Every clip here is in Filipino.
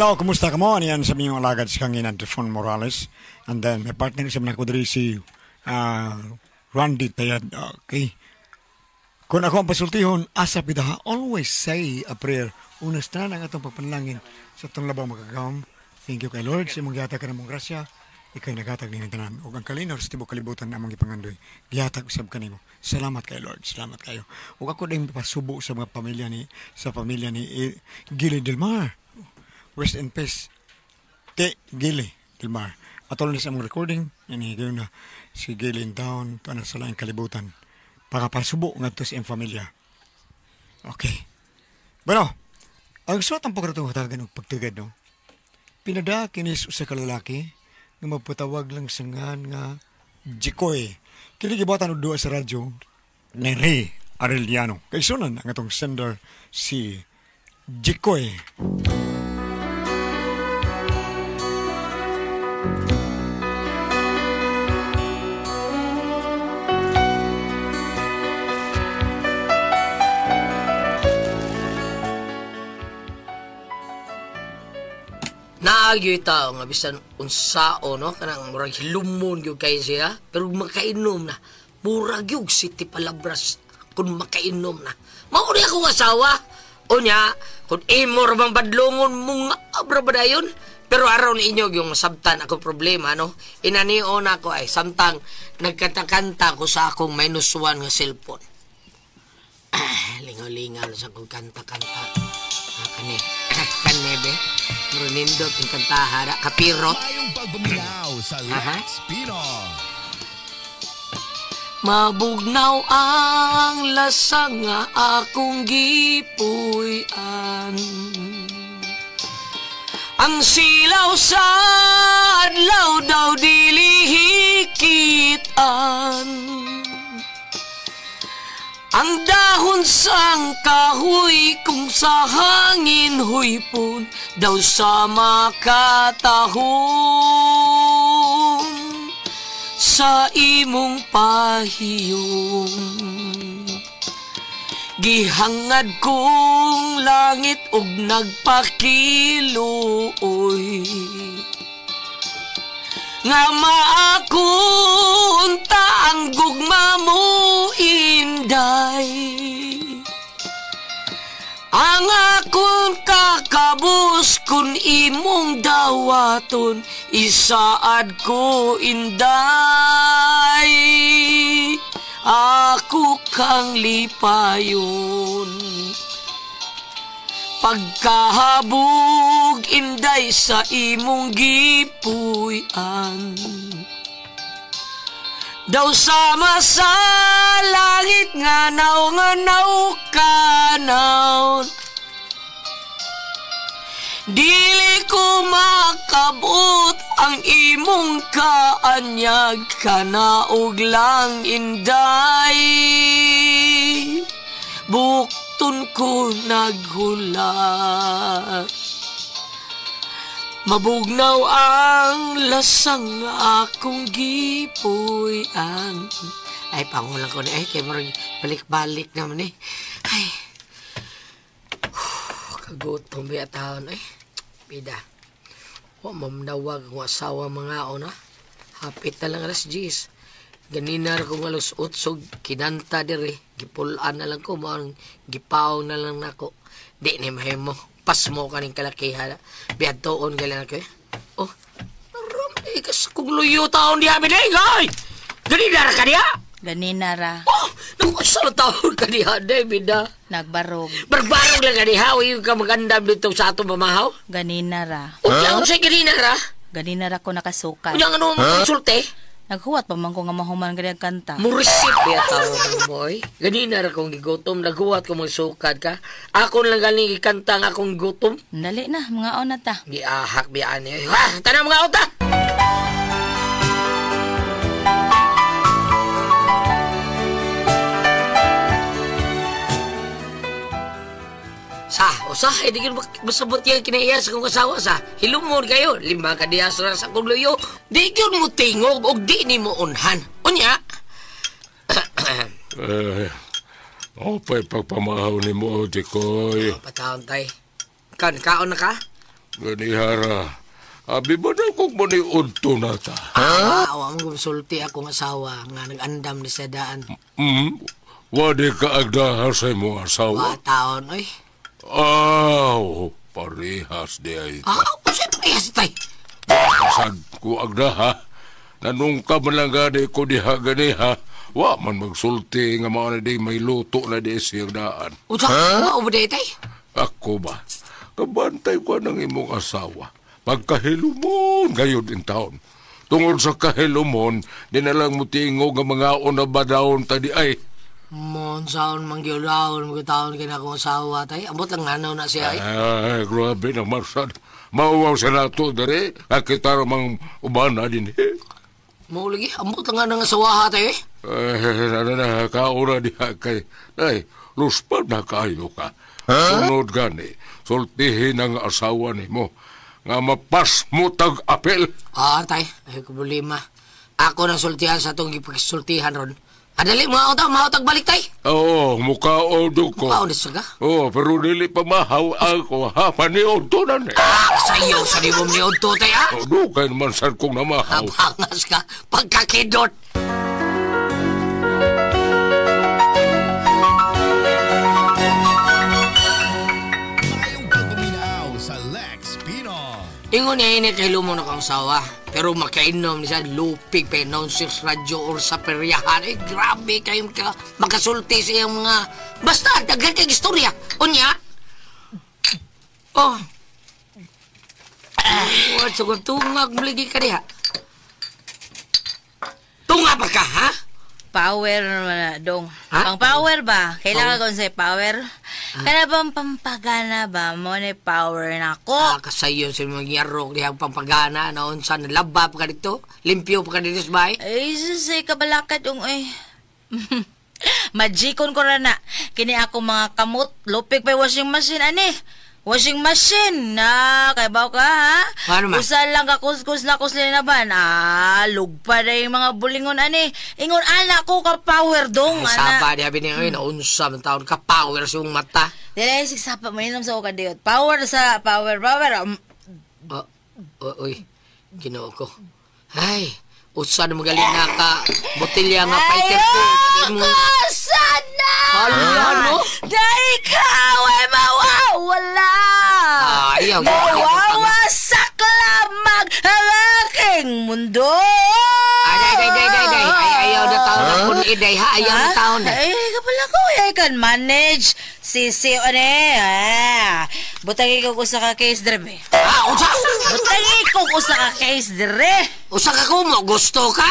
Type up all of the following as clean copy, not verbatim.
Hello, kumusta ka mo? Yan sa mga alagad si Kanginan, Trifon Morales. And then, may partner sa mga kudri si Randy Tayad. Okay. Kung ako ang pasultihon, asa pidaha, always say a prayer. Unas na ang atong pagpanalangin sa itong labang magagawang. Thank you kay Lord. Sa mong gihatag ka na mong grasya, ikay nagatag din ang tanan. Huwag ang kalinaw sa tibok kalibutan na mong ipangandoy. Gihatag usab ka nimo. Salamat kay Lord. Salamat kayo. Huwag ako din pasubo sa mga pamilya ni Gili Delmar. Rest in peace. Gili Delmar. Atol na sa mong recording. Yan higayon na si Gili in town. Ito na sa laing kalibutan. Pagkapasubo nga ito sa iyong pamilya. Okay. Bueno, ang suot ang pagkatong hatagan ng pagtugad, no? Pinada kinis usa ka lalaki nga magpatawag lang sa nga Jikoy. Kiligibatan o duwa sa radyo ni Ray Arellano. Kay sunan ang atong sender si Jikoy. Naagyo tao nga bisan unsao no kanang murag hilumon gyud kay siya pero makainom na murag gyud city palabras kun makainom na mao ni akong asawa unya kun imo ra bang badlongon mong abra badayon pero aron inyo yung sabtan ako problema no inanion ako ay samtang nagkanta-kanta ko sa akong -1 nga cellphone lingaw-lingaw sa akong kanta-kanta kani kanebe Runindot yung kantahara kapiro Tayong pagbuminaw sa Lex Pino. Mabugnaw ang lasang nga akong gipuy-an ang silaw sa adlaw daw dilihikitan ang dahon sang kahoy kung sa hangin huypon daw sa makatahong sa imong pahiyong gihangad kong langit ug nagpakiluoy nga maakunta ang gugma mo inday ang akong kakabus kun imong dawaton isaad ko inday ako kang lipayon pagkahabog inday sa imong gipuy-an daw sama sa langit nganaw kanaw dili ko makabot ang imong kaanyag kanaog lang inday buktun ko naghulat mabugnaw ang lasang akong gipuy-an ay pangulang ko na kaya marang balik-balik naman ay kagutom biya taon bida mamnawag ang asawa mga ona hapit na lang alas 10 ganina ra kong alas 8 kinanta dire gipulaan na lang ko marang gipaw na lang nako di ni mahimo pas mo kaning kalakihan biad toon galing ako oh naram kas kung luyo taon di amin ay ganina ra ka diha ganina ra oh nakusal taon ka diha David nagbarog barbarog lang ka diha uy ka magandam dito sa atong pamahaw ganina ra unya sa ganina ra ko nakasukat unya ano konsulte naghuwat pa man ko nga mahuman gani kanta murisip ya tao boy ganina ra kong gigutom naghuwat ko magsukad ka ako lang galing ikanta nga akong gutom dali na mga ona ta giahak biyaan tanang mga ota Usa, di ko masabot yung kinaiya sa kong asawa sa hilumon kayo. 5 ka diya sa kong luyo. Di ko mo tingog o di ni mo unhan. Unya? Opay pagpamahaw ni mo, Dikoy. Pataon tay. Kaon na ka? Ganihara, abi ba na kung maniunto na ta? Awa mo sulti akong asawa nga nag-andam ni sa daan. Wadi ka agdahar sa imong asawa? Taon, oy. Parehas di ay ito. Kasi parehas tay. Kasad ko agdaha, nanong ka man lang gani ko diha ganiha, wa man magsulti nga mga na di may luto na di siyang daan. Usa, ba day tay? Ako ba? Kabantay ko ng imong asawa. Pagkahilumon gayon in taon. Tungod sa kahilumon, di na lang mutingog ang mga unabadawon tadi ay. Mon saon mangyulaon mga taon kina akong asawa tay. Ambot lang nganaw na siya ay. Ay, grabe naman sad. Mauwaw sa nato dere, kita ramang ubana din eh. Mau lagi, ambot lang nga ng asawa tay eh. Ay, kaura diha kay. Ay, luspad na kayo ka. Sunod gani, sultihin ang asawa ni mo. Nga mapas mo tag-apel. Tay, ay problema. Ako nang sultihan sa itong ipagsultihan ron. Adali, mga tagbalik tay. Oo, mukhaod ko. Mukhaod sa ka? Oo, pero dili pa mahaw ako, ha? Paniod to na ne. Sayo, sa di mo niod to tay, ha? Oo, kaya naman saan kong namahaw. Nabangas ka, pagkakidot. Mayong pagpaminaw sa Lex Pinon. Ingon niya init kay lumo na kang sawa. Pero makainom ni sa lupig pa announcers radyo or sa peryahan. Grabe kayong makasulti sa iyang mga... Basta, daghan kay istorya. Unya? What? So, tungag malagi ka diha. Tunga pa ka, ha? Power naman na, dong. Ha? Pang power ba? Kailangan ko sa power. Kaya bang pampagana ba? Mo ni power na ako. Kasayon sa mga yarok diha pampagana. Naon sa nalaba pa ka dito. Limpyo pa ka dito sa bahay. Ay, susay kabalakat yung ay. Magikon ko na. Kini ako mga kamot. Lupig pa yung washing machine, ani. Washing machine na kay baw ka ha? Ano man? Usa lang ka kuskus na kusli na ba? Lugpa na yung mga bulingon ani. Ingon anak ko ka power dong ana. Sapa di abi ni naunsa man taon ka power sa iyong mata. Dili sig sapa mainom sa uka diot. Power sa power. Uy, Ginoo ko. Ay, usa na magaling na ka botelya nga fighter ko. Sana! Ano? Dahil ikaw ay mawawala! Ayaw. Mawawasak lamang ang aking mundo! Day. Ayaw na taon na kung iday ha. Ayaw na taon na. Ay, kapala ko. I can manage. Sisi, Butagi ko sa ka case dire, be. Usa? Butagi ko sa ka case dire. Usa ka ko mo? Gusto ka?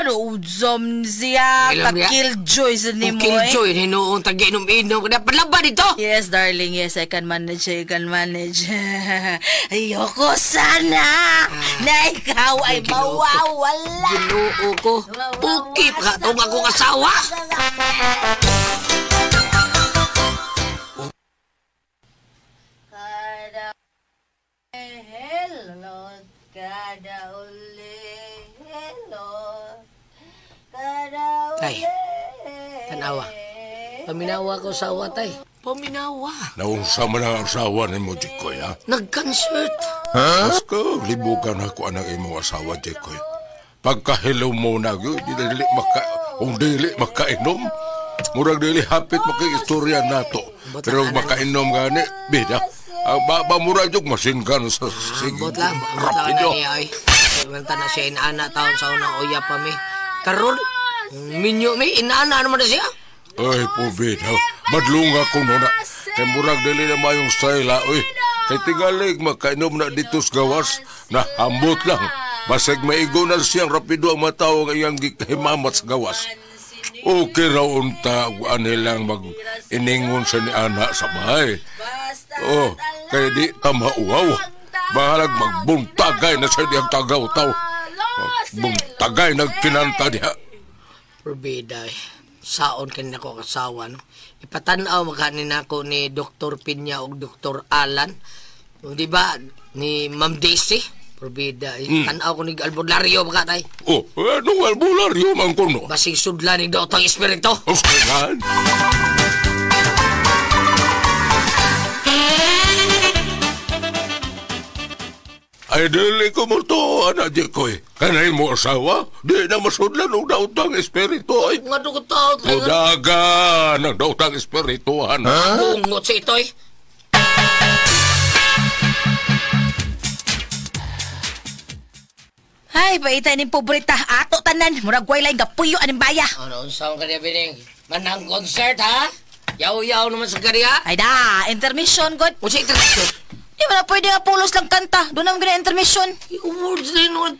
Udzom siya. Ilam niya? Killjoy sa nimo, Killjoy, hinuong tag-inom-inom. Padlaba dito. Yes, darling. Yes, I can manage. Ayoko sana na ikaw ay mawawala. Ginoo ko. Ukip ka itong akong asawa. Tay, tanawa. Paminawa ko sa awa, tay. Paminawa. Naunsa man ang asawa ni mo, Jikoy, ha? Nag-concert. Mas ka, libugan ako ang imong asawa, Jikoy. Pagkahilo mo na, kung dili makainom, murag dili hapit makaistorya nato. Pero makainom gani, bida. Ang baba murag yung masingan sa Ambot lang na niya, ay. Manta na siya inaana taon sa unang uya pa mi. Karon, minyo mi, inaana naman na siya. Ay, pubid, ha? Madlunga ko na. Kay murag dili na mayong style, ha? Uy, kay tingalig makainom na dito sa gawas, na hambot lang. Masag maigo na siyang rapido ang matao ng iyang himamat sa gawas. Okay raw unta, nilang mag-iningon sa ni Ana sa bahay. Kaya di tamauaw. Bahalag magbuntagay na sa diyang tagaw-taw. Buntagay nagkinanta diha. Rubiday, saon kanina ko kasawa, no? Ipatanaw makanin ako ni Dr. Pinya o Dr. Alan. Di ba, ni Ma'am Daisy? Rubiday, tanaw ko ni albularyo makatay. Anong albularyo man ko, no? Basing sudla ni Dotang Espirito. Saan? Ay, dili ko mo to, J. Koy. Kanain mo asawa, di na masudlan ng dautang espiritu, ay. Nga doon ko tao. Mudagan ng dautang espirituhan. Bungot si ito eh. Ay, paita ni pobreta. Ato tanan. Murag way lang gapuyo aning baya. Ano, saan ka niya, Bining? Manang concert, ha? Yaw-yaw naman sa kariya. Ay da, intermission, God. O sa intermission? Di ba na pwede nga pulos lang kanta? Doon naman ganyan intermission. Yung words na yun,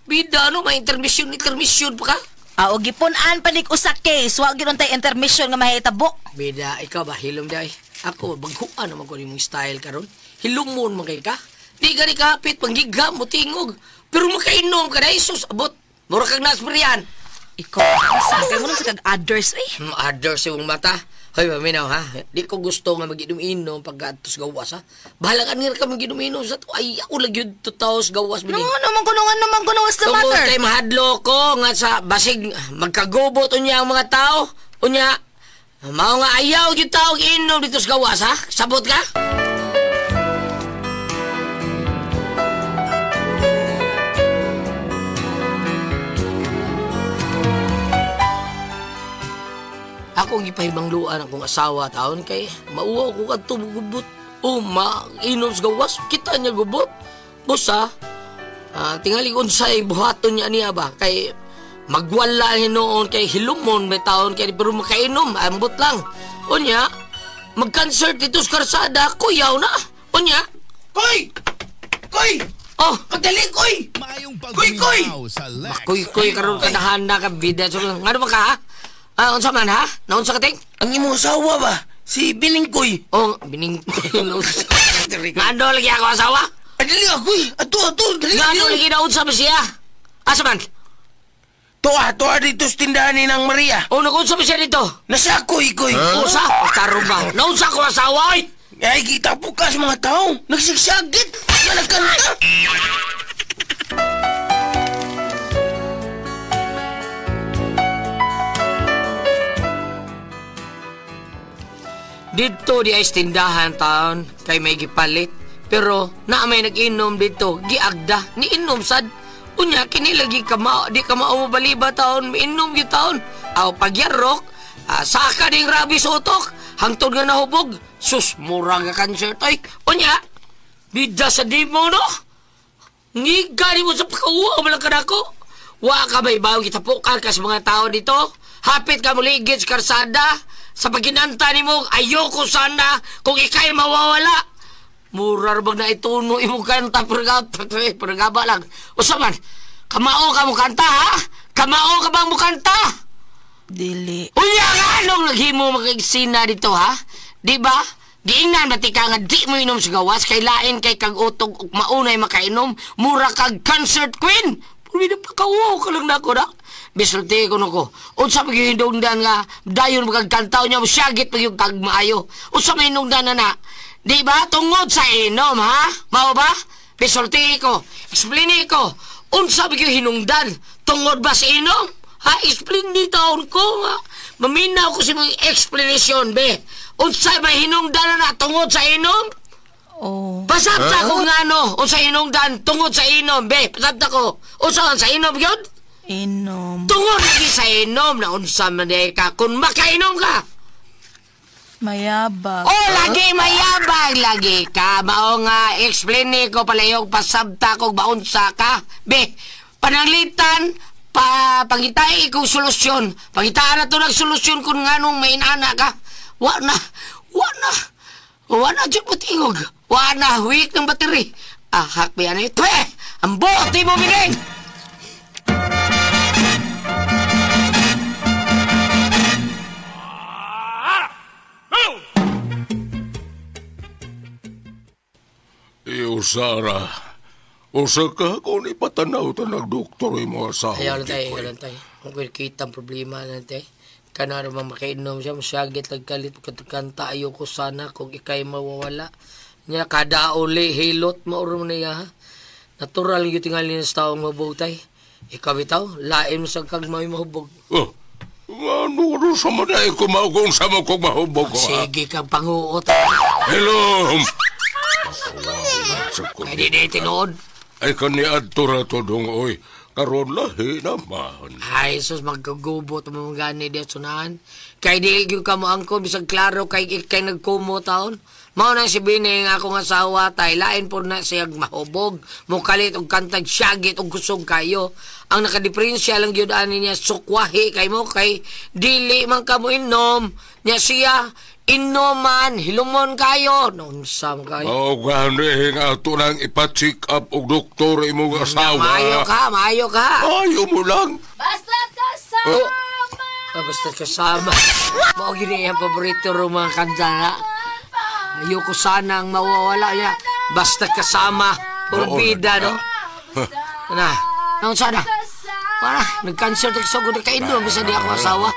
bida, ano, may intermission pa ka? O gipunan panig usa case. Wag yun tayo intermission nga mahitabo. Bida, ikaw ba, hilom day? Ako, baghuan naman ko yung style karon. Hilumon man kay ka. Di ka ni kapit, panggigam mo tingog. Pero makainom ka na, Isus, abot. Mura kang nasmerian. Ikaw, sa akin mo lang sa kag-others, eh. Others yung mata. Hoy, maminaw, ha? Di ko gusto nga mag-inom-inom pagkatos gawas, ha? Bahala ka nila ka mag-inom-inom sa to. Ay, ako lagi yun tutaos gawas. No, naman ko what's the matter? Tungkol tayo mahadlo ko nga sa basig magkagubot unya ang mga tao. Unya, mao nga ayaw yung tao inom dito sa gawas, ha? Sabot ka? Akong ipahibangluan akong asawa taon kay mauwa ko kadto gubot. O mainom sa gawas, kita niya gubot. Busa, tingali unsay buhaton niya niya ba kay magwala noon kay hilumon may taon kay pero makainom ambot lang. Unya, mag-concert dito sa karsada, kuyaw na. Unya, Koy! Koy! oh, Pagdali, Koy! Maayong pagminaw sa Lex kuy karon ka nahanda ka bida so ngano ba ka ha? Unsa man ha? Naunsa ka ting? Ang imong asawa ba? Si Bining Koy. Oh, bining ngano lagi ako asawa? Adali ako eh. Ato, dali. Ngano lagi naunsa ba siya? Asa man? Tuwa dito sa tindahan ni Nang Maria. Oh, nagunsa ba siya dito? Nasa Koy. Usa? Tarong ba? Naunsa ko asawa oy? Ay, kita po ka sa mga tao. Nagsigsagit. Nagkanta. Dito di ay tindahan taon kay may gipalit. Pero na may nag-inom dito, giagda, ni-inom sad. Unya, kinilagi ka di ka maumabaliba taon, miinom yung taon. Aw, pagyarok, saka ding rabi sa utok, hangtod nga nahubog. Sus, mura nga concert, oy. Unya, bida sa di mo, no? Ngiga mo sa pakauwa, malang ka na ko. Wa ka may bawa kitapukan ka sa mga tao dito. Hapit ka muligid sa karsada. Sa paginanta ni mo, ayoko sana kung ikay mawawala. Murar bag na ituno imong kanta, pergaba lang. O saman, kamao ka mo kanta, ha? Kamao ka bang mo kanta? Dili. Unya nga, anong naghimo mag-eksina dito, ha? Di ba? Giingnan ba tika nga di mo inom sa gawas, kay lain kay kag utog ug maunay makainom, mura kag concert queen. Pwede pa kawo ka lang na ako na. Bisulti ko nako. Unsa pag hinungdan nga dayon magkantaw niya syagit pag yung kag maayo. Unsa may hinungdan na. Di ba tungod sa inom ha? Mao ba? Bisulti ko. Explain ko. Unsa pag yung hinungdan tungod ba sa inom? Ha? Explain ni taon ko nga. Maminaw ko sa mga explanation be. Unsa may hinungdan na tungod sa inom? Oh. Pasabta ko nga no. Unsa hinungdan tungod sa inom be. Pasabta ko. Unsa sa inom yun? Inom. Tungod lagi sa inom na unsa man ka kung makainom ka. Mayabag. Oh, lagi mayabag lagi ka. Mao nga explain ni ko palayog pasabta ko baunsa ka. Be, pananglitan pangitay ko solusyon. Pangitaan na to nagsolusyon kung nganong may inana ka. Wa na jud matingog. Wa na weak ng battery. Hak ba yan ito eh. Ang bote mo bining. Sara, usa ka kung ipatanaw ta nagdoktor yung mga asawa. Ayaw lang tayo. Kung kita ang problema lang tayo. Kana naman makainom siya, masyagit lagkalit. Pagkatakanta, ayoko sana kung ikay mawawala. Nya kada uli, hilot, mauro mo na iya, ha? Natural yung tingali ng taong mabutay. Ikaw bitaw, lain mo sa kag may mahubog. Oh, ano sa manay ko kung sa mo kong mahubog ko, ha? Sige kang panguot. Hello! sa ko. Kaya di tinood. Ay kaniad to rato dong, oy. Karon lahi naman. Ay, sus, magkagubot mo gani di sunahan. Kaya di yung ka mo angkon, bisag klaro kay nagkumo taon. Mao na si Bining akong asawa tay, lain po na siyag mahubog. Mukalit og kantag syagit og kusog kayo. Ang nakadiferensya lang yun ani niya sukwahi kay mo kay dili man ka mo inom. Nya siya, inuman, hilumon kayo. Nonsam kayo. O gani nga ito nang ipa-check up og doktor imong asawa. Maayo ka. Ayaw mo lang. Basta kasama! Basta kasama. Mao gini ang paborito ro mga kanta na. Ayoko sanang mawawala niya. Basta kasama. Purbida, no? Naon sana? Para, nag-cancer sa ko na kainom. Bisa di ako asawa.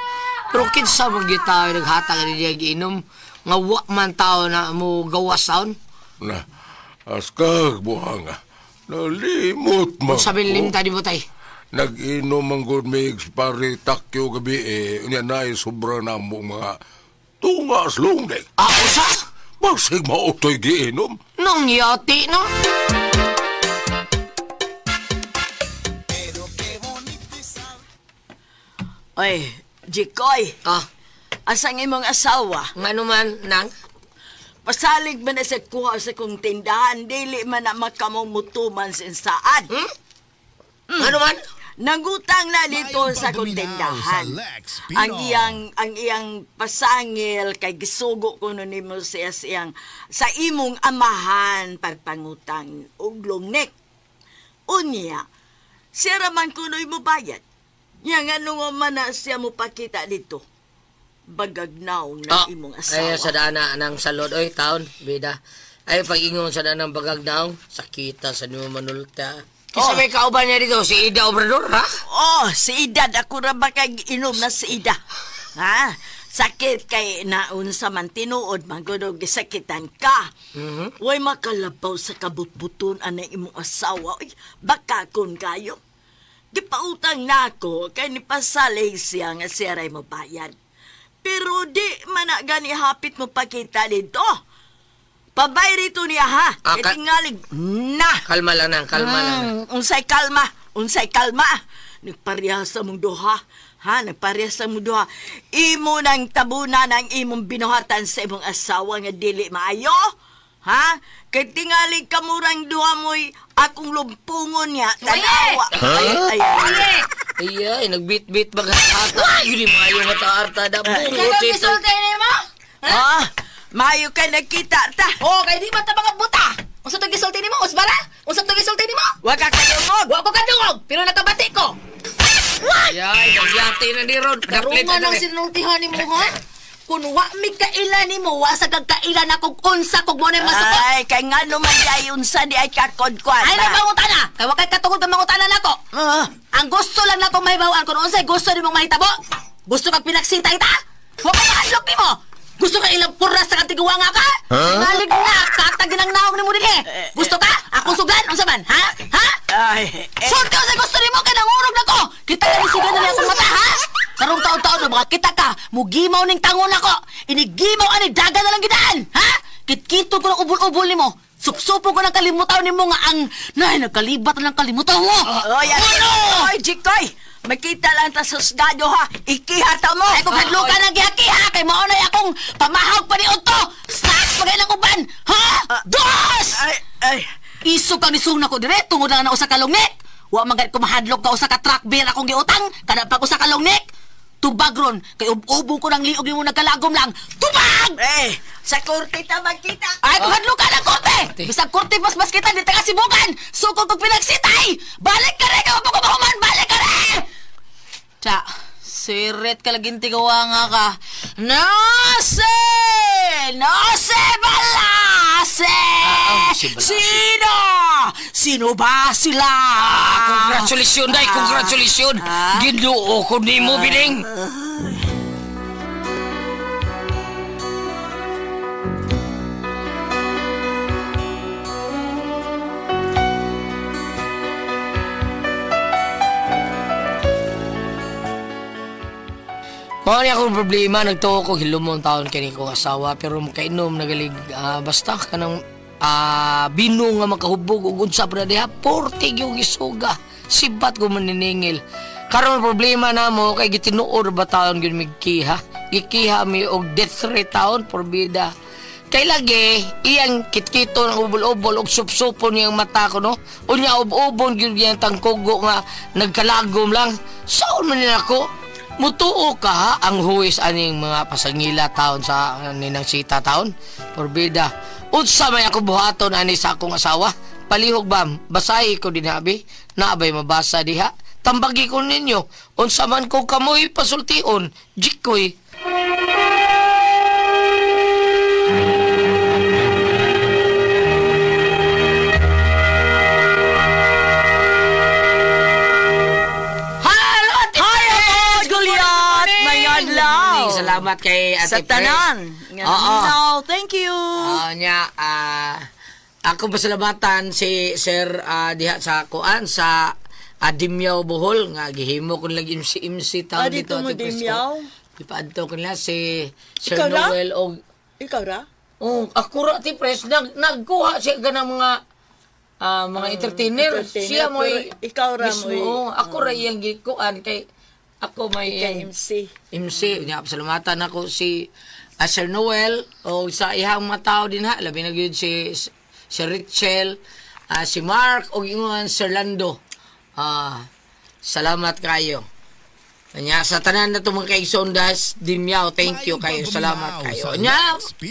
Pero kinsa mong gitaw naghatag na niya giinom. Nga wa man tao na mo gawas taon. Na, askag buhanga. Nalimot mo. Sabi limta di mo tay. Nag-inom ang good mix pare takyo gabi unya na sobra na mo mga tungas lungdek. Ako sa? Basig mautoy giinom. Nang yati, no? Oy, Jikoy, asang imong asawa? Nga naman, nang? Pasalig man na sa kuha sa kong tindahan, dili man na makamumutuman sa saan. Nga naman? Nangutang na dito sa kong tindahan. Ang iyang pasangil kay gisugo ko nun nimo siya siyang sa imong amahan pagpangutang og lungnek. Unya, siya raman kunoy mo bayad. Yang ano man na siya mo pakita dito. Bagagnaw na imong asawa. Ay, sa dana ng salod. Oy, taon, bida. Ay, pag-ingon sa dana ng bagagnaw, sakita sa nyo manulta. Kisa may kauban niya dito, si Ida Obrador, ha? Si Ida. Ako ra ba kay inom na si Ida? Ha? Sakit kay naun sa man tinuod, magudog gisakitan ka. Way makalabaw sa kabutbuton anay imong asawa. Uy, baka kun kayo. Gipautang na ako kay ni pasalay siya nga siya ray mabayad. Pero di man na gani hapit mo pakita dito. Pabay rito niya ha. Tingalig na. Kalma lang nang, kalma lang. Unsay kalma. Nagparehas sa mong duha. Ha, nagparehas sa mong duha. Imo nang tabunan ang imong binuhatan sa imong asawa nga dili maayo. Ha? Kay tingalig kamurang duha mo'y akong lumpungon niya. Tanawa. Ay, nagbit-bit bagat-hata. Yun yung maayo nga ta-arta. Kaya gisulti ni mo? Maayo ka nagkita ta. Kaya di ba ta mga buta? Unsa to gisulti ni mo? Usbara? Unsa to gisulti ni mo? Wa ka kadungog. Wa ko kadungog, pero nakabati ko. Ay, nagyati na ni Rod. Karungan ang sinultihan ni mo, ha? Kung wa mi kailan ni mo, wa sa kagkailan akong unsa kog mo na masuko. Ay, kay nga naman di unsa di ay kakod-kwan. Ay, nagmangutana. Kaya wa kay katungod ka mangutana nako. Ang gusto lang nako mahibawaan kung unsay gusto ni mong mahitabo. Gusto kag pinaksita ita? Wa ka mahadlok ni mo. Gusto ka ilang puras sa katiguwanga ka? Nalig na, katagin ang naong ni mo din eh. Gusto ka? Ako sugan? Unsa man? Ha? Sorte ko sa gusto ni mo, kaya nangurog na ko. Kita ka nisigan na niya akong mata, ha? Karong taon-taon na mga kita ka, mugimaw ning tangon ako. Inigimaw ani daga na lang gidaan, ha? Kitkito ko ng ubol-ubol ni mo. Supsupo ko ng kalimutaw ni mo nga ang... nagkalibat na ng kalimutaw mo. Oy, Jikoy! Makita lang ta sa sgado ha. Ikihata mo. Ay, kung hadlo ka ng gihaki ha. Kay maunay akong pamahawag pa ni Otto. Snacks pagay ng uban. Ha? Dos! Ay. Isog kang nisuna ko dire. Tungod lang na usa ka lungnik. Wa magad ko mahadlok ka usa ka truck beer akong giutang. Kada pag usa ka lungnik. Tubag ron. Kay ubong ko ng liog mo nagkalagom lang. Tubag! Sa korte ta magkita. Ay, kung hadlo ka ng korte. Bisag korte mas kita dito ka sibugan. Sukog kong pinagsitay. Balik ka rin. Kaya pagkumahuman. Balik ka rin. Tsa, siret ka laging tigawa nga ka. Nase balase! Sino? Sino ba sila? Congratulations, day, congratulations. Ginoo ko ni mo, Bining. Mga niya akong problema, nagtuo ko hilumon taon kini kong asawa, pero makainom, nagalig, basta ka nang bino nga makahubog ug unsa pa na diha, portig yung isuga. Sibat ko maniningil. Karon problema na mo kay gitinuod ba taon gyud migkiha. Gikiha mi og death threat taon porbida. Kay lagi iyang kitkito ng ubol-ubol og supsupon niyang mata ko no. Unya ubon gyud yang tangkugo nga nagkalagom lang. Saon man nila ko? Mutuo ka ha, ang huwis aning mga pasangila taon sa ninang sita taon. Porbida. Unsa may ako buhaton ani sa akong asawa? Palihog bam, basahi ko dinabi. Naabay mabasa diha. Tambagi ko ninyo. Unsa man ko kamoy pasultion. Jikoy. Salamat kay Ate Sa tanan. No, thank you. Ako pasalamatan si Sir diha sa kuan sa Dimyaw Bohol nga gihimo kun lagi MC taon dito Ate Dimyaw. Ipaadto ko nila si Sir Ikaw ra? Noel og Ikaw ra? ako ra ti pres nagkuha siya ganang mga entertainer. Siya mo ikaw ra mo. Ako ra iyang gikuan kay ako may MC. Nya pasalamatan ako si Sir Noel o sa ihang mga tao din ha. Labi na gyud si Richel, si Mark o ingon Sir Lando. Salamat kayo. Nya sa tanan na itong mga kaisondas, Dimyaw, thank you kayo. Salamat kayo. Nya,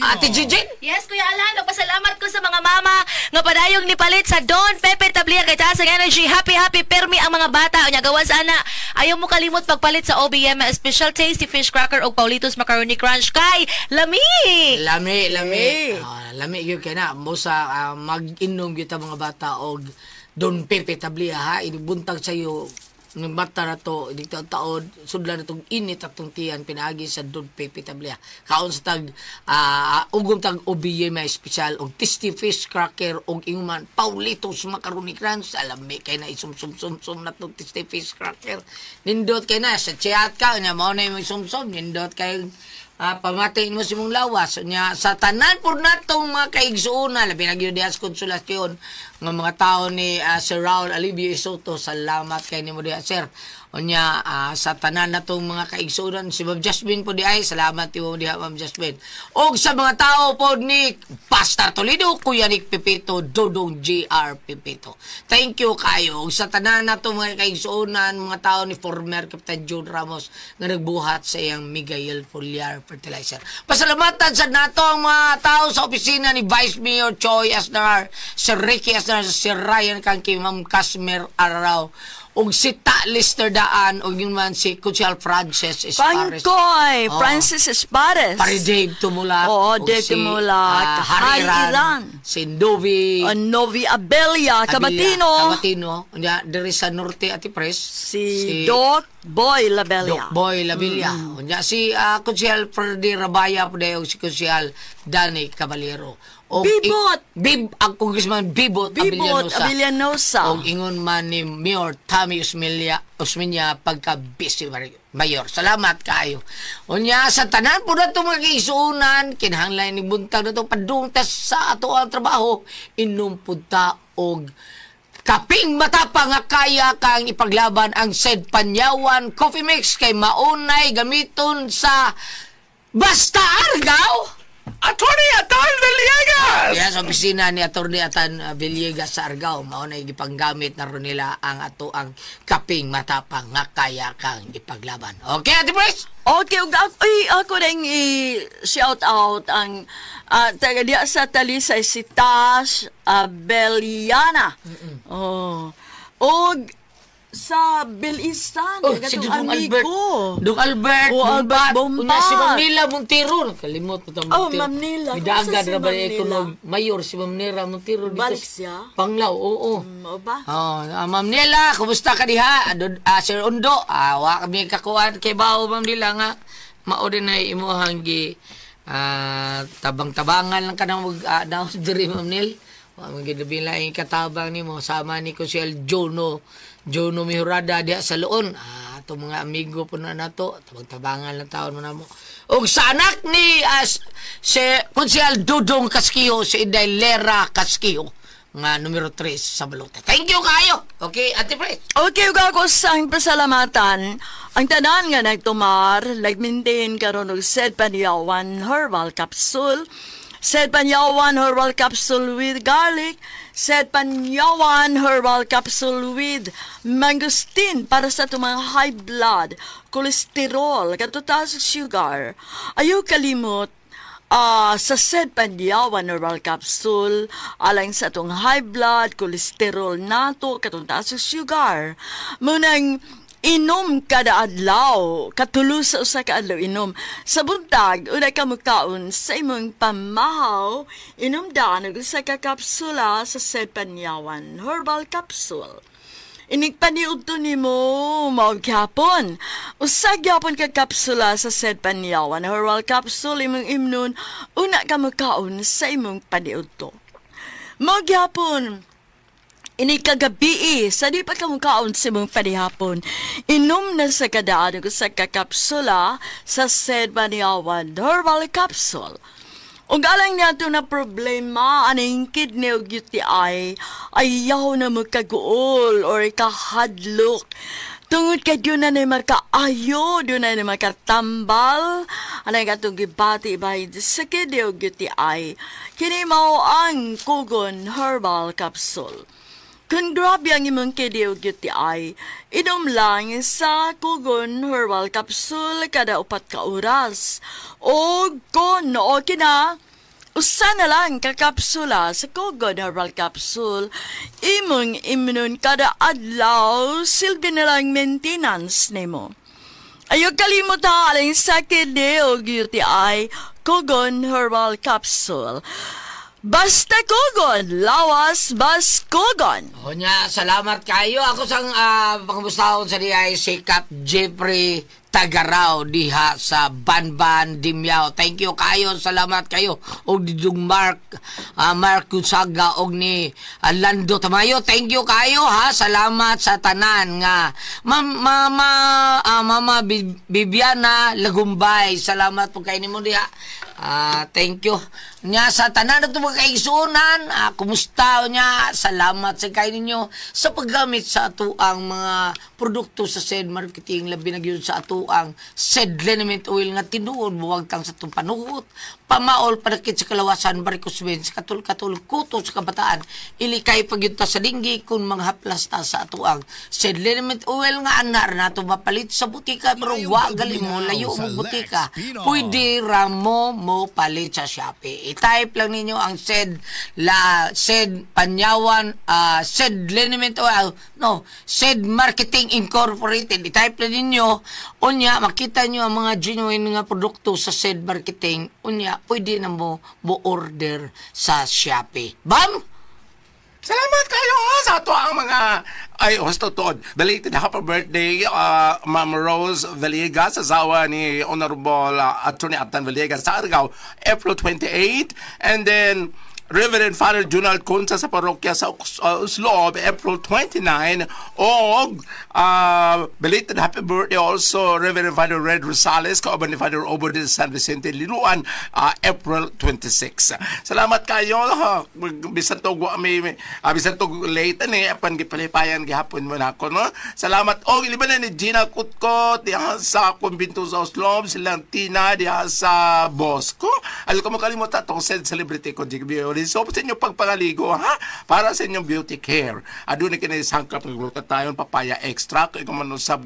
Ate Gigi? Yes, Kuya Alan, pasalamat ko sa mga mama nga padayong nipalit sa Don Pepe Tablia kay taas ang energy. Happy permi ang mga bata. Nya gawas ana. Ayaw mo kalimot pagpalit sa OBM Special Tasty Fish Cracker o Paulitos Macaroni Crunch kay Lami. Lami yun kaya na. Musa mag-inom yun mga bata o Don Pepe Tablia ha. Inibuntag sa iyo ng bata na to, dito taon, sudlan na itong init at itong tiyan, pinagi sa Don Pepe Tablia. Kaon sa tag, ugong tag OBM special, og Tasty Fish Cracker, og inguman, Paulitos Macaroni Crunch, alami, kaya na isum-sum na itong Tasty Fish Cracker. Nindot kaya na, sa chat ka, mo na yung isum-sum, nindot kayo, pamatiin mo si mong lawas nya sa tanan po na itong mga kaigsuuna labi na yun dias konsolasyon ng mga tao ni Sir Raul Alibio Isoto. Salamat kay ni mo diya sir o nya sa tanan na itong mga kaigsuunan si Ma'am Jasmine po diay salamat mo diya Ma'am Jasmine o sa mga tao po ni Pastor Toledo Kuya Nick Pipito Dodong GR Pipito thank you kayo o sa tanan na itong mga kaigsuunan mga tao ni former Captain John Ramos nga nagbuhat sa iyang Miguel Foliar fertilizer. Pasalamatan sa nato ang mga tao sa opisina ni Vice Mayor Choi Asnar, Sir Ricky Asnar, Sir Ryan Kangki, Ma'am Casmer Arao, ug si Ta Lister Daan, ug yun man si Kuchal Francis Espares. Pangkoy! Francis Espares. Pari Dave Tumulat. Oo, Dave Tumulat. Hari Iran. Si Novi. Novi Abelia, Cabatino. Cabatino. Dari sa Norte Ati Pres. Si Doc Boy Labelia. Doc Boy Labelia. Si Kuchal Freddy Rabaya po dayo, si Kuchal Danny Caballero. Ang Congressman Bibot Avellanosa. O ingon man ni Mayor Tommy Usminya pagka-busy mayor. Salamat kayo. O niya, sa tanan po na itong mga kaisuunan, kinahanglan ni buntag na itong padungtas sa ato ang trabaho, inumpudta og kaping matapang nga kaya kang ipaglaban ang said Panyawan Coffee Mix kay maunay gamiton sa Basta Argao. Attorney Atan Villegas! Yes, opisina ni Attorney Atan Villegas sa Argao. Maunay gipanggamit na ron nila ang ato ang kaping matapang nga kaya kang ipaglaban. Okay, Ate Pres? Okay, ako rin i-shout out ang taga diya sa Talisay si Tash Abeliana. Og sa Bilisan, si Dong Albert. Dong Albert, Una si Ma'am Nila Montero. Kalimot mo itong Montero. Ma'am Nila. Midagad na ba ikunog mayor si Ma'am Nila Montero. Balik siya? Panglaw, oo. O ba? Ma'am Nila, kumusta ka diha? Sir Undo, wa kami kakuan kay Bao, Ma'am Nila nga. Maori na imuhang tabang-tabangan lang ka nang daw diri, Ma'am Nil. Magiging laing katabang ni mo. Sama ni ko si Jono Mihurada diya sa Loon. ato mga amigo po na nato, tabang-tabangan lang taon mo na mo. O sa anak ni si Konsyal Dudong Casquillo, si Inday Lera Casquillo, nga numero 3 sa balota. Thank you kayo. Okay, Ate Pres. Okay, ako sang pasalamatan. Ang tanan nga nagtumar, nag-maintain karon og Said Panyawan Herbal Capsule, Said Panyawan Herbal Capsule with garlic, Said Panyawan Herbal Capsule with mangosteen para sa itong mga high blood, cholesterol, katutaas sugar. Ayaw kalimot sa Said Panyawan Herbal Capsule, alang sa itong high blood, cholesterol nato, katutaas sugar. Munang inom kada adlaw, katulo sa usa ka adlaw inom. Sa buntag, unay ka mukaon sa imong pamahaw, inom daan og usa ka kapsula sa Said Panyawan Herbal Capsule. Inigpaniud to nimo maghapon. Usa gyapon ka kapsula sa Said Panyawan Herbal Capsule imong imnon, una ka mukaon sa imong paniud to. Maghapon ini kagabi, sa di pa kamukaon si mong panihapon, inom na sa kadaan ko sa kakapsula sa Said Panyawan Herbal Capsule. Ug alang niya na problema, aning kidney o UTI, ayaw na magkaguol or kahadlok. Tungod kay yun na makaayo, yun na makatambal, alang katong gibati bahid sa kidney o UTI, kini mao ang Kugon Herbal Capsule. Kung grabe ang imong kidney o UTI, inom lang sa Kugon Herbal Capsule kada 4 ka oras. O kung okay na, usa na lang kakapsula sa Kugon Herbal Capsule, imong imnon kada adlaw, silbi na lang maintenance nimo. Ayaw kalimot ha, aling sa kidney o UTI, Kugon Herbal Capsule. Basta Kugon, lawas bas Kugon. O niya, salamat kayo. Ako sang pangmustahon sa diya si Cap Jeffrey Tagaraw diha sa Banban, Dimyao. Thank you kayo, salamat kayo. O didong Mark Kusaga og ni Lando Tamayo. Thank you kayo ha, salamat sa tanan nga. Mama Bibiana Lagumbay, salamat po kayo nimo diha. Thank you. Nya sa tanan na ito mga kaigsunan, kumusta niya, salamat sa kayo ninyo sa paggamit sa atuang mga produkto sa Said Marketing, labi na yun sa atuang Said Liniment Oil nga tinuod, buwag kang sa itong panuhot, pamaol, panakit sa kalawasan, barikos ben, sa katul kuto sa kabataan, ilikay pagyunta sa linggi kung mga haplas ta sa atuang Said Liniment Oil nga anar na ito mapalit sa butika, pero wagali mo, layo mo butika, pwede ramo mo palit sa Shopee. I-type lang ninyo ang Said Panyawan, Said Liniment Oil, Said Marketing Incorporated. I-type lang ninyo, unya, makita nyo ang mga genuine nga produkto sa Said Marketing, unya, pwede na mo order sa Shopee. Bam! Salamat kayo sa ito ang mga hosto to. Belated happy birthday, Ma'am Rose Villegas, asawa ni Honorable Attorney Atan Villegas sa Argao, April 28. And then Reverend Father Junald Consa sa parokya sa Uslob, April 29. O belated happy birthday also Reverend Father Red Rosales, kauban ni Father Obodil San Vicente Liluan, April 26. Salamat kayo. Bisan to late ni apan gipalipayan gihapon mo nako, no? Salamat og iliban na ni Gina Kutkot diha sa kumbinto sa Uslob, silang Tina diha sa Bosco. Alam ko makalimutan tong celebrity ko Jigbio. So, sa inyong pagpangaligo, ha? Para sa inyong beauty care. Doon na kinasangkap ng glutathione, papaya extract, kung manusab,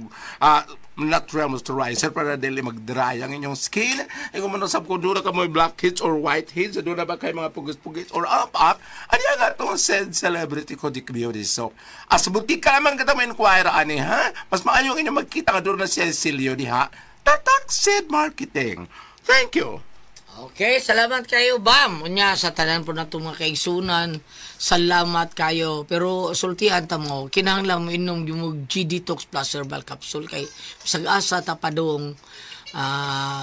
natural moisturizer para dili mag-dry ang inyong skin. Kung manusab kung doon na ka may blackheads or whiteheads, doon na ba kayo mga pugis-pugis or up-up, ano yan nga itong said celebrity Kojic Beauty Soap. As butika naman ka tamo inquire, ani, ha? Mas maayong inyong magkita ka doon na Cecilio, di ha? Tatak Said Marketing. Thank you. Okay, salamat kayo, Bam. Unya, sa tanan po na itong mga kaigsunan, salamat kayo. Pero sultihan ta mo, kinahanglan mo inom yung G-Detox Plus Herbal Capsule kay sag-asa tapadong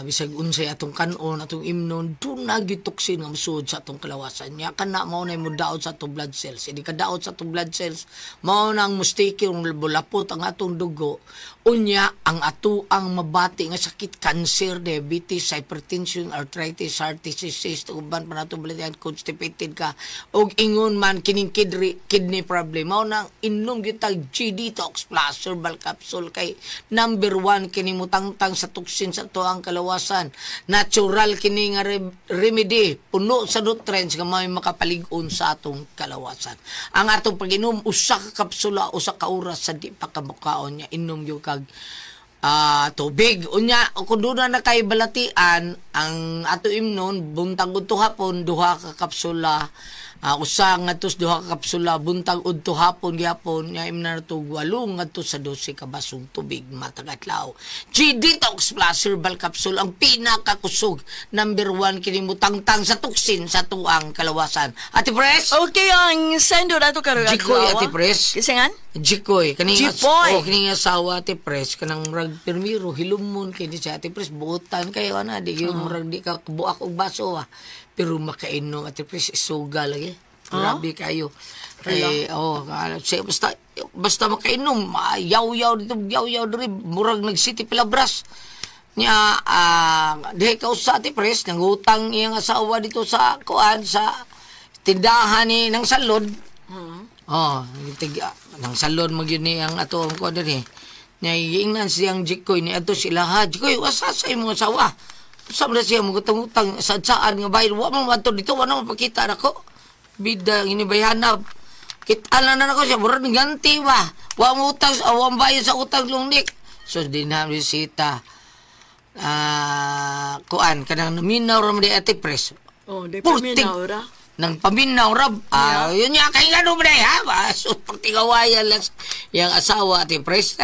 bisag unsay atong kanon, atong imnon, doon nagitoksin nga masud sa atong kalawasan. Nya kana mao na mo daot sa atong blood cells. Hindi ka daot sa atong blood cells, mao nang mustiki ang bulapot ang atong dugo. Unya ang ato ang mabati nga sakit, cancer, diabetes, hypertension, arthritis, heart disease, uban pa nato balian, constipated ka, og ingon man kining kidney problem. Mao nang inom gyud G-Detox Plus herbal capsule kay number 1 kini mutangtang sa toxin sa to ang kalawasan. Natural kini nga remedy, puno sa nutrients nga may makapalig-on sa atong kalawasan. Ang atong pag-inom usa ka kapsula, usa ka oras sa di pa kamukaon niya inom gyud kag tubig. Unya kung doon na kay balatian ang ato imnon buntag udto hapon duha ka kapsula, usa ngadto duha ka kapsula buntag udto hapon gyapon nya imna nato 8 ngadto sa 12 ka basong tubig matag adlaw. G-Detox Plus herbal capsule ang pinakakusog, number 1 kini mutangtang sa toxin sa tuang kalawasan. Ate Pres, Okay, ang sendo na to karong Jikoy Ate Pres. Kisingan? Jikoy kaning Jipoy. kining asawa Ate Pres kanang rag permiro hilumon kay di sa Ate Pres buotan kayo ana di yung murag di ka buak og baso pero makainom Ate Pres isuga lagi. Grabe kayo. Kay basta makainom yaw-yaw dito yaw-yaw diri murag nag City Palabras. Nya dihay ka usa Ate Pres nangutang iyang asawa dito sa kuan sa tindahan ni ng salod. Nang salon mo yun ang ato ang kuha dali. Nya iingnan siyang Jikoy ni ato sila ha. Jikoy, wasa sa imong asawa. Saan na siya magutang-utang sa saan nga bayad. Wa mo mato dito, wala mo pakita na ko. Bida, inibayhanap. Kita na ako siya, mura ng ganti ba. Wa mo utang, wa mo bayad sa utang lungnik. So, di na bisita. Kuan, kanang naminaw ram di Ate Pres. Di pa minaw ra. Nang paminaw rab. Yun niya, kaya nga naman ha. So, pagtigawayan lang yung asawa Ate Pres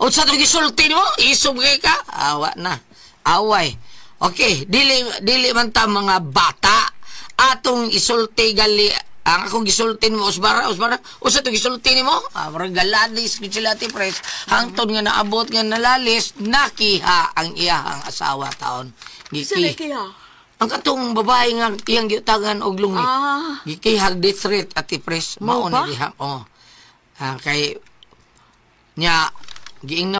o sa itong isulti mo, isog ka. Awa na. Away. Okay, dili man ta mga bata. Atong isulti gali. Ang akong gisultin mo, Osbara, o sa itong gisulti mo, marang galalis, sila Ate Pres, hangtod nga naabot nga nalalis, nakiha ang iyahang asawa taon. Sa nakiha? Ang katong babae nga iyang giutangan og lungit. Gikihag death threat Ate Pres. Mao ni diha. Kay nya giing